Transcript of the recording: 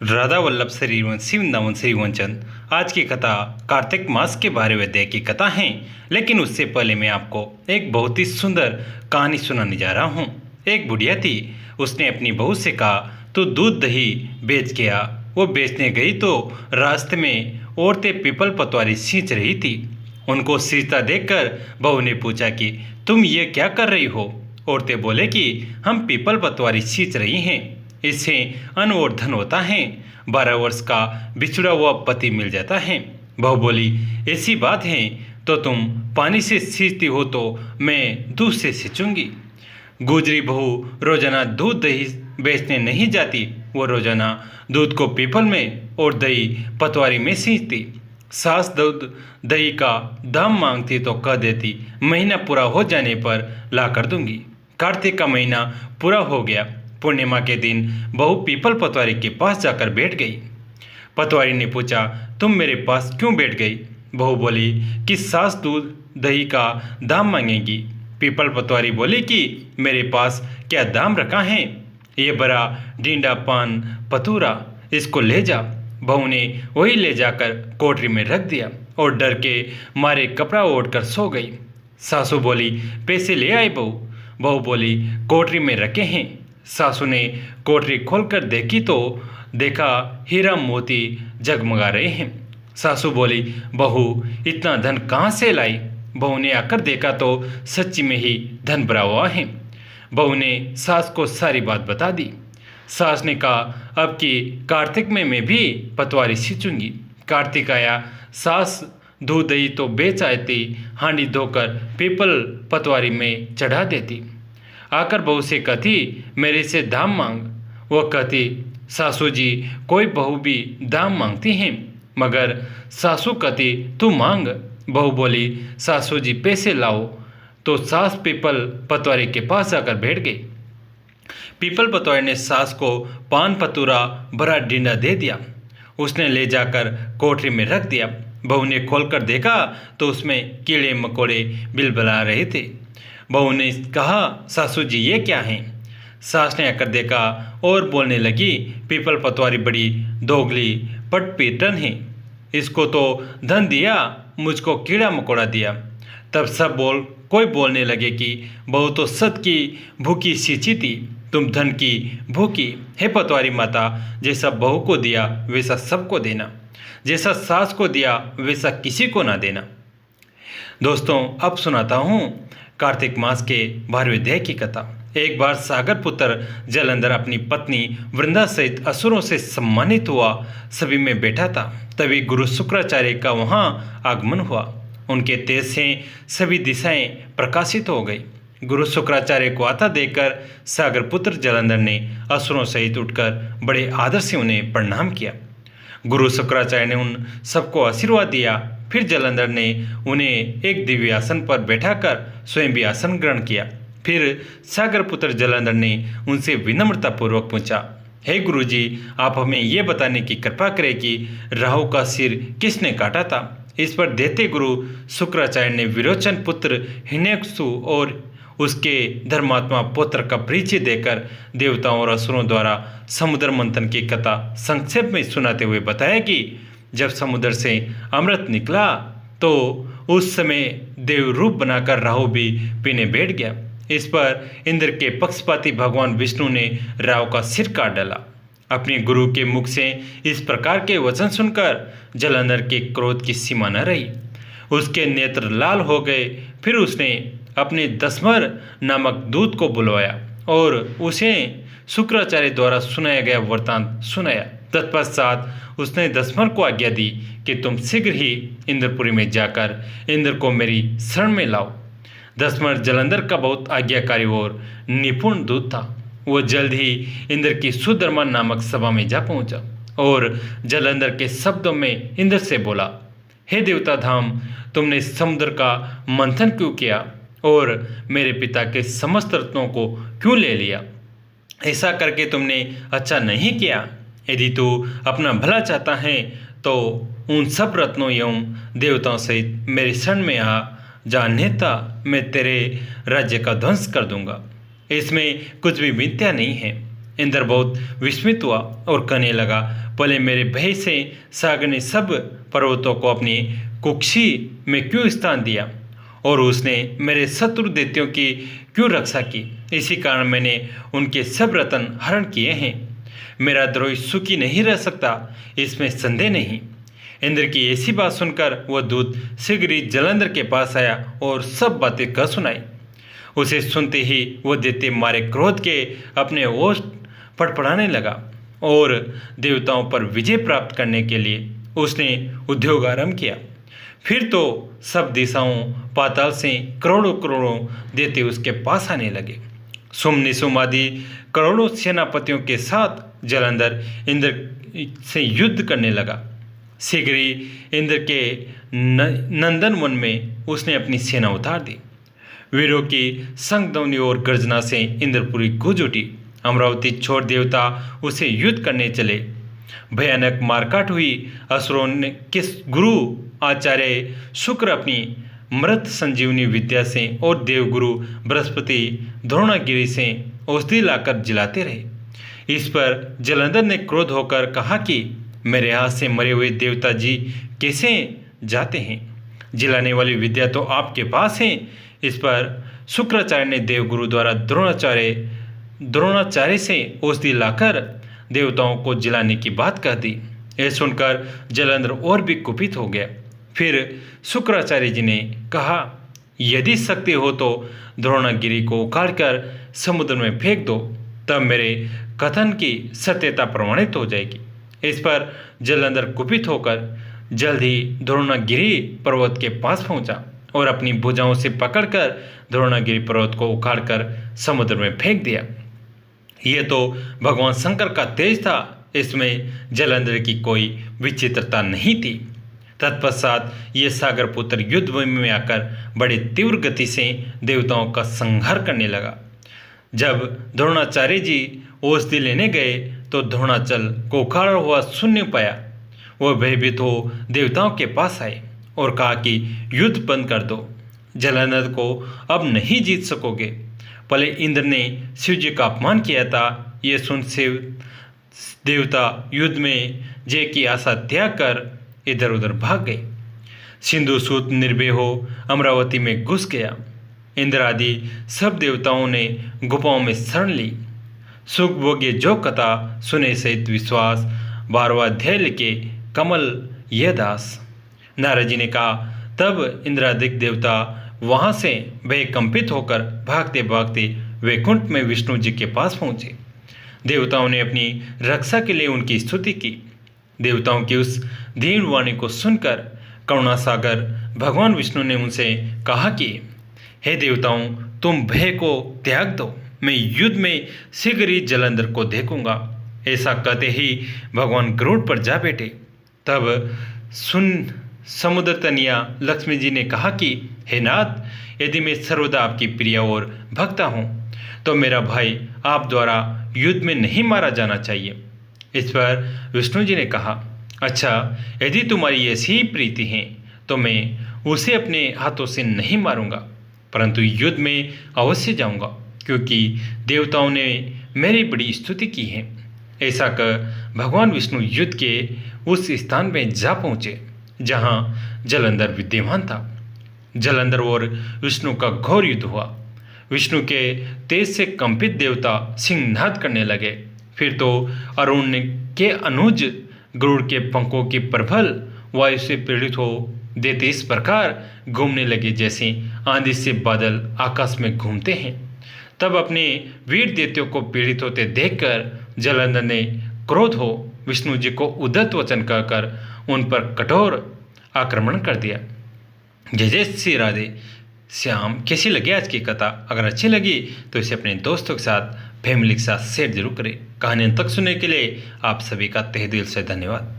राधा वल्लभ श्रीवंशी वृंदावन श्री वंचन। आज की कथा कार्तिक मास के बारे अध्याय की कथा है। लेकिन उससे पहले मैं आपको एक बहुत ही सुंदर कहानी सुनाने जा रहा हूँ। एक बुढ़िया थी। उसने अपनी बहू से कहा तू दूध दही बेच के आ। वो बेचने गई तो रास्ते में औरतें पीपल पतवारी सींच रही थी। उनको सींचता देखकर बहू ने पूछा कि तुम ये क्या कर रही हो। औरतें बोले कि हम पीपल पतवारी सींच रही हैं, इससे अन्न और धन होता है, 12 वर्ष का बिछड़ा हुआ पति मिल जाता है। बहू बोली ऐसी बात है तो तुम पानी से सींचती हो तो मैं दूध से सींचूंगी। गुजरी बहू रोजाना दूध दही बेचने नहीं जाती। वो रोजाना दूध को पीपल में और दही पतवारी में सींचती। सास दूध दही का दाम मांगती तो कह देती महीना पूरा हो जाने पर ला कर दूंगी। कार्तिक का महीना पूरा हो गया। पूर्णिमा के दिन बहू पीपल पतवारी के पास जाकर बैठ गई। पतवारी ने पूछा तुम मेरे पास क्यों बैठ गई। बहू बोली कि सास दूध दही का दाम मांगेगी। पीपल पतवारी बोली कि मेरे पास क्या दाम रखा है, ये बड़ा डींडा पान पतूरा, इसको ले जा। बहू ने वही ले जाकर कोठरी में रख दिया और डर के मारे कपड़ा ओढ़ कर सो गई। सासू बोली पैसे ले आए बहू। बहू बोली कोठरी में रखे हैं। सासू ने कोठरी खोलकर देखी तो देखा हीरा मोती जगमगा रहे हैं। सासू बोली बहू इतना धन कहाँ से लाई। बहू ने आकर देखा तो सच्ची में ही धन भरा हुआ है। बहू ने सास को सारी बात बता दी। सास ने कहा अब कि कार्तिक में मैं भी पतवारी सींचूंगी। कार्तिक आया, सास दूध दही तो बेच आती, हांडी धोकर पीपल पतवारी में चढ़ा देती। आकर बहू से कहती मेरे से दाम मांग। वो कहती सासू जी कोई बहू भी दाम मांगती हैं, मगर सासू कहती तू मांग। बहू बोली सासू जी पैसे लाओ। तो सास पीपल पतवारी के पास जाकर बैठ गई। पीपल पतवारी ने सास को पान पतूरा भरा डींडा दे दिया। उसने ले जाकर कोठरी में रख दिया। बहू ने खोलकर देखा तो उसमें कीड़े मकोड़े बिलबिला रहे थे। बहू ने कहा सासू जी ये क्या है। सास ने आकर देखा और बोलने लगी पीपल पतवारी बड़ी दोगली पटपीटन है, इसको तो धन दिया, मुझको कीड़ा मकोड़ा दिया। तब सब कोई बोलने लगे कि बहू तो सत की भूखी सींची थी, तुम धन की भूखी। हे पतवारी माता, जैसा बहू को दिया वैसा सबको देना, जैसा सास को दिया वैसा किसी को ना देना। दोस्तों अब सुनाता हूँ कार्तिक मास के 12वें अध्याय की कथा। एक बार सागर पुत्र जलंधर अपनी पत्नी वृंदा सहित असुरों से सम्मानित हुआ सभी में बैठा था। तभी गुरु शुक्राचार्य का वहाँ आगमन हुआ। उनके तेज से सभी दिशाएं प्रकाशित हो गई। गुरु शुक्राचार्य को आता देखकर सागर पुत्र जलंधर ने असुरों सहित उठकर बड़े आदर से उन्हें प्रणाम किया। गुरु शुक्राचार्य ने उन सबको आशीर्वाद दिया। फिर जलंधर ने उन्हें एक दिव्य आसन पर बैठाकर स्वयं भी आसन ग्रहण किया। फिर सागर पुत्र जलंधर ने उनसे विनम्रतापूर्वक पूछा हे गुरुजी, आप हमें ये बताने की कृपा करें कि राहु का सिर किसने काटा था। इस पर देते गुरु शुक्राचार्य ने विरोचन पुत्र हिरण्यकशु और उसके धर्मात्मा पुत्र का परिचय देकर देवताओं और असुरों द्वारा समुद्र मंथन की कथा संक्षेप में सुनाते हुए बताया कि जब समुद्र से अमृत निकला तो उस समय देव रूप बनाकर राहु भी पीने बैठ गया। इस पर इंद्र के पक्षपाती भगवान विष्णु ने राहु का सिर काट डाला। अपने गुरु के मुख से इस प्रकार के वचन सुनकर जलंधर के क्रोध की सीमा न रही। उसके नेत्र लाल हो गए। फिर उसने अपने दसमर नामक दूत को बुलवाया और उसे शुक्राचार्य द्वारा सुनाया गया वृत्तांत सुनाया। तत्पश्चात उसने दसमर को आज्ञा दी कि तुम शीघ्र ही इंद्रपुरी में जाकर इंद्र को मेरी शरण में लाओ। दसमर जलंधर का बहुत आज्ञाकारी और निपुण दूत था। वो जल्द ही इंद्र की सुधर्मा नामक सभा में जा पहुंचा और जलंधर के शब्दों में इंद्र से बोला हे देवता धाम, तुमने समुद्र का मंथन क्यों किया और मेरे पिता के समस्त रत्नों को क्यों ले लिया। ऐसा करके तुमने अच्छा नहीं किया। यदि तू अपना भला चाहता है तो उन सब रत्नों एवं देवताओं सहित मेरे शरण में आ जा, अन्यथा मैं तेरे राज्य का ध्वंस कर दूंगा। इसमें कुछ भी मिथ्या नहीं है। इंद्र बहुत विस्मित हुआ और कहने लगा, पहले मेरे भय से सागर ने सब पर्वतों को अपनी कुक्षी में क्यों स्थान दिया और उसने मेरे शत्रु दैत्यों की क्यों रक्षा की। इसी कारण मैंने उनके सब रत्न हरण किए हैं। मेरा द्रोही सुखी नहीं रह सकता, इसमें संदेह नहीं। इंद्र की ऐसी बात सुनकर वह दूत शीघ्र ही जलंधर के पास आया और सब बातें कह सुनाई। उसे सुनते ही वह दैत्य मारे क्रोध के अपने ओष्ठ फड़फड़ाने लगा और देवताओं पर विजय प्राप्त करने के लिए उसने उद्योग आरंभ किया। फिर तो सब दिशाओं पाताल से करोड़ों करोड़ों दैत्य उसके पास आने लगे। सुम निशुम आदि करोड़ों सेनापतियों के साथ जलंधर इंद्र से युद्ध करने लगा। शीघ्र ही इंद्र के नंदन वन में उसने अपनी सेना उतार दी। वीरों की संगध्वनि और गर्जना से इंद्रपुरी गूंज उठी। अमरावती छोड़ देवता उसे युद्ध करने चले। भयानक मारकाट हुई। असुरों के गुरु आचार्य शुक्र अपनी मृत संजीवनी विद्या से और देवगुरु बृहस्पति द्रोणागिरी से औषधि लाकर जिलाते रहे। इस पर जलंधर ने क्रोध होकर कहा कि मेरे हाथ से मरे हुए देवता जी कैसे जाते हैं? जिलाने वाली विद्या तो आपके पास है। इस पर शुक्राचार्य ने देवगुरु द्वारा द्रोणाचार्य से औषधि लाकर देवताओं को जिलाने की बात कह दी। यह सुनकर जलंधर और भी कुपित हो गया। फिर शुक्राचार्य जी ने कहा, यदि शक्ति हो तो द्रोणागिरी को उखाड़कर समुद्र में फेंक दो, तब मेरे कथन की सत्यता प्रमाणित हो जाएगी। इस पर जलंधर कुपित होकर जल्द ही द्रोणागिरी पर्वत के पास पहुंचा और अपनी भुजाओं से पकड़कर द्रोणागिरी पर्वत को उखाड़कर समुद्र में फेंक दिया। यह तो भगवान शंकर का तेज था, इसमें जलंधर की कोई विचित्रता नहीं थी। तत्पश्चात ये सागर पुत्र युद्ध भूमि में आकर बड़े तीव्र गति से देवताओं का संहार करने लगा। जब द्रोणाचार्य जी औषधि लेने गए तो द्रोणाचल को उखाड़ा हुआ शून्य पाया। वह भयभीत हो देवताओं के पास आए और कहा कि युद्ध बंद कर दो, जलंधर को अब नहीं जीत सकोगे। पहले इंद्र ने शिव जी का अपमान किया था। यह सुन शिव देवता युद्ध में जय की आशा त्याग कर इधर उधर भाग गए। सिंधुसूत निर्भय हो अमरावती में घुस गया। इंद्र आदि सब देवताओं ने गुफाओं में शरण ली। सुख भोग्य जो कथा सुने सहित विश्वास 12वां अध्याय लिखे कमल यह दास। नारद जी ने कहा, तब इंद्रादिक देवता वहां से भयकंपित होकर भागते भागते वैकुंठ में विष्णु जी के पास पहुंचे। देवताओं ने अपनी रक्षा के लिए उनकी स्तुति की। देवताओं की उस दीन वाणी को सुनकर करुणासागर भगवान विष्णु ने उनसे कहा कि हे देवताओं, तुम भय को त्याग दो, मैं युद्ध में शीघ्र ही जलंधर को देखूंगा। ऐसा कहते ही भगवान गरुड़ पर जा बैठे। तब समुद्र तनिया लक्ष्मी जी ने कहा कि हे नाथ, यदि मैं सर्वदा आपकी प्रिय और भक्ता हूँ तो मेरा भाई आप द्वारा युद्ध में नहीं मारा जाना चाहिए। इस पर विष्णु जी ने कहा, अच्छा, यदि तुम्हारी ऐसी ही प्रीति है तो मैं उसे अपने हाथों से नहीं मारूंगा, परंतु युद्ध में अवश्य जाऊंगा, क्योंकि देवताओं ने मेरी बड़ी स्तुति की है। ऐसा कर भगवान विष्णु युद्ध के उस स्थान में जा पहुँचे जहाँ जलंधर विद्यमान था। जलंधर और विष्णु का घोर युद्ध हुआ। विष्णु के तेज से कंपित देवता सिंहनाद करने लगे। फिर तो अरुण के अनुज गरुड़ के पंखों की प्रबल वायु से पीड़ित हो देते इस प्रकार घूमने लगे जैसे आंधी से बादल आकाश में घूमते हैं। तब अपने वीर दैत्यों को पीड़ित होते देखकर जलंधर ने क्रोध हो विष्णु जी को उद्धत वचन कहकर उन पर कठोर आक्रमण कर दिया। जय जय श्री राधे श्याम। कैसी लगी आज की कथा? अगर अच्छी लगी तो इसे अपने दोस्तों के साथ, फैमिली के साथ शेयर जरूर करें। कहानी तक सुनने के लिए आप सभी का तहे दिल से धन्यवाद।